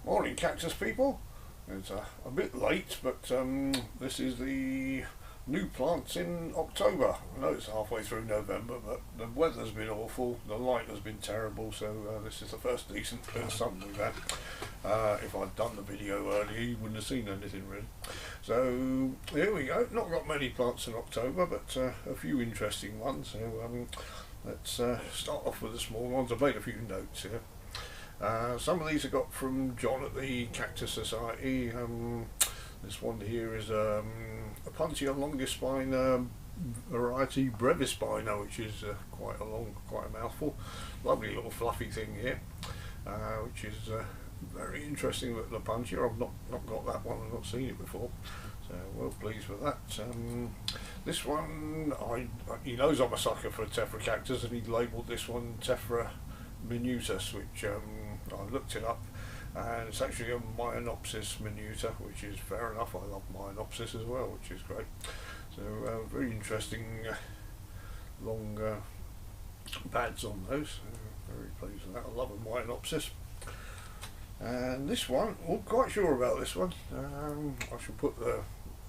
Morning, cactus people. It's a bit late, but this is the new plants in October. I know it's halfway through November, but the weather's been awful, the light has been terrible, so this is the first decent bit of sun we've had. If I'd done the video earlier, you wouldn't have seen anything really. So here we go. Not got many plants in October, but a few interesting ones. So let's start off with the small ones. I've made a few notes here. Some of these I got from John at the Cactus Society. This one here is Opuntia longispina variety brevispina, which is quite a mouthful. Lovely little fluffy thing here, which is very interesting little Opuntia. I've not got that one. I've not seen it before, so well pleased with that. This one, he knows I'm a sucker for tephra cactus, and he labelled this one tephra minutus, which I looked it up, and it's actually a Myonopsis minuta, which is fair enough. I love Myonopsis as well, which is great. So very interesting long pads on those. Very pleased with that. I love a Myonopsis. And this one, I'm not quite sure about this one. I shall put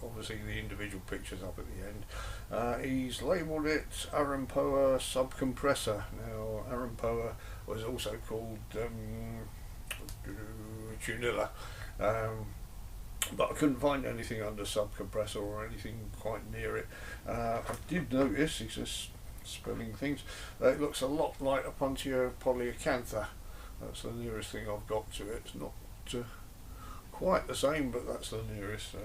obviously the individual pictures up at the end. He's labelled it Arampoa subcompressor. Now Arampoa was also called Tunilla, but I couldn't find anything under subcompressor or anything quite near it. I did notice, he's just spelling things, it looks a lot like Opuntia polyacantha. That's the nearest thing I've got to it. It's not quite the same, but that's the nearest, so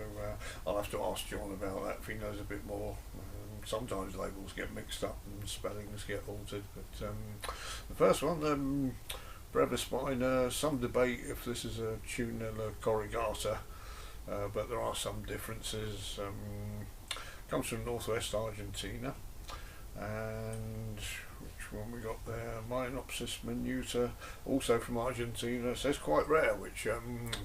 I'll have to ask John about that if he knows a bit more. Sometimes labels get mixed up and spellings get altered, but the first one, brevispina, some debate if this is a Tunilla corrugata, but there are some differences. Comes from northwest Argentina. And which one we got there? Myonopsis minuta, also from Argentina. It says quite rare, which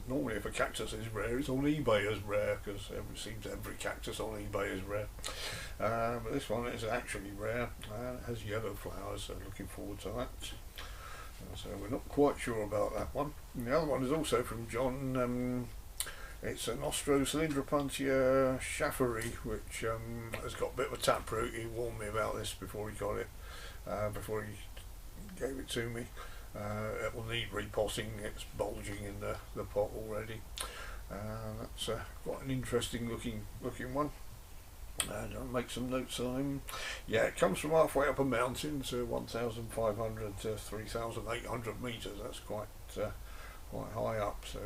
normally if a cactus is rare, it's on eBay as rare, because it seems every cactus on eBay is rare. But this one is actually rare, and it has yellow flowers, so looking forward to that. So we're not quite sure about that one. And the other one is also from John. It's an Ostrocylindropuntia Schaffery, which has got a bit of a taproot. He warned me about this before he got it, before he gave it to me. It will need repotting. It's bulging in the pot already. That's quite an interesting looking one. And I'll make some notes on him. Yeah, it comes from halfway up a mountain, so 1,500 to 3,800 metres. That's quite high up. So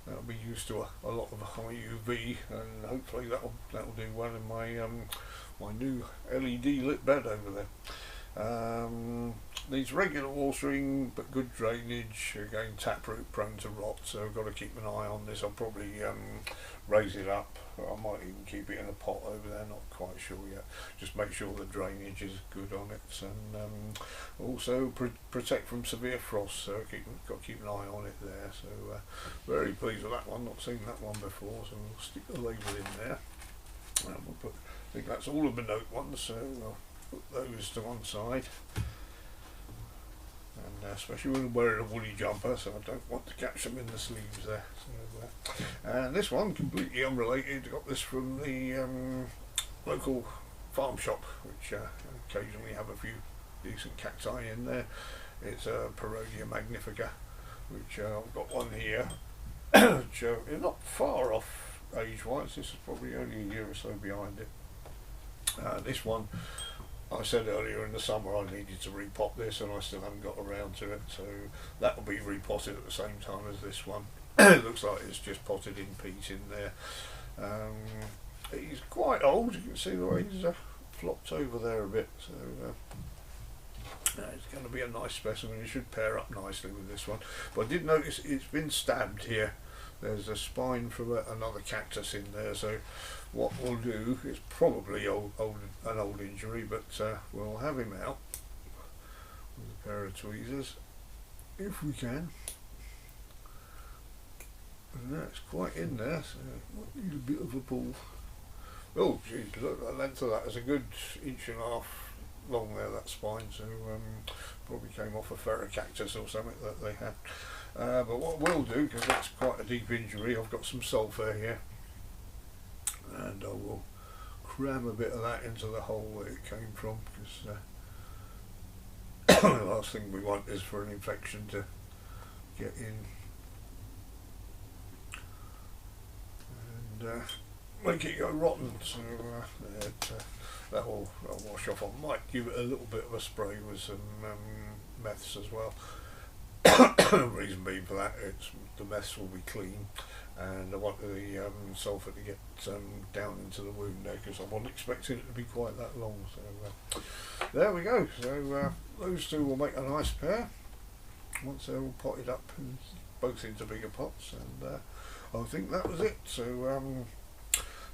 that'll be used to a lot of high UV, and hopefully that'll do well in my my new LED lit bed over there. Needs regular watering but good drainage. Again, taproot prone to rot, so I've got to keep an eye on this. I'll probably raise it up. I might even keep it in a pot over there, not quite sure yet. Just make sure the drainage is good on it, and also protect from severe frost, so got to keep an eye on it there. So very pleased with that one, not seen that one before, so we'll stick the label in there. And I think that's all of the note ones, so I'll put those to one side. And especially when I'm wearing a woolly jumper, so I don't want to catch them in the sleeves there. So, and this one, completely unrelated, got this from the local farm shop, which occasionally have a few decent cacti in there. It's a Parodia magnifica, which I've got one here, which is not far off age-wise. This is probably only a year or so behind it. This one, I said earlier in the summer I needed to repot this, and I still haven't got around to it, so that will be repotted at the same time as this one. It looks like it's just potted in peat in there. He's quite old, you can see the way he's flopped over there a bit, so it's going to be a nice specimen. It should pair up nicely with this one. But I did notice it's been stabbed here. There's a spine from another cactus in there, so what we'll do is probably an old injury, but we'll have him out with a pair of tweezers if we can. And that's quite in there, so might need a bit of a pull. Oh geez, look, the length of that is a good 1.5 long there, that spine, so probably came off a ferrocactus or something that they had. But what we'll do, because that's quite a deep injury, I've got some sulphur here, and I will cram a bit of that into the hole where it came from, because the last thing we want is for an infection to get in and make it go rotten. So that'll wash off. I might give it a little bit of a spray with some meths as well. Reason being for that, the mess will be clean, and I want the sulphur to get down into the wound there, because I wasn't expecting it to be quite that long. So there we go. So those two will make a nice pair once they're all potted up and both into bigger pots, and I think that was it. So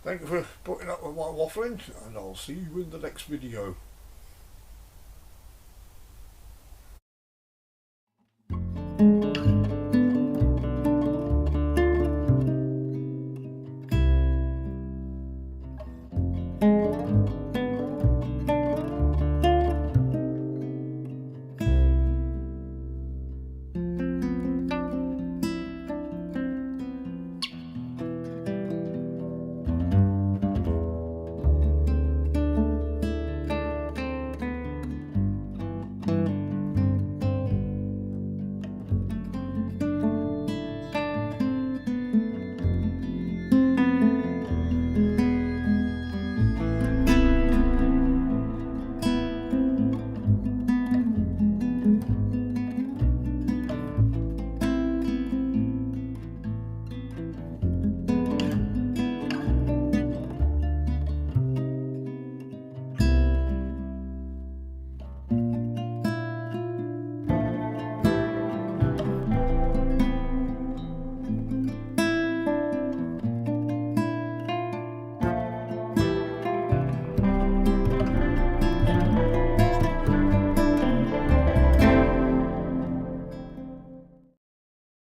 thank you for putting up with my waffling, and I'll see you in the next video.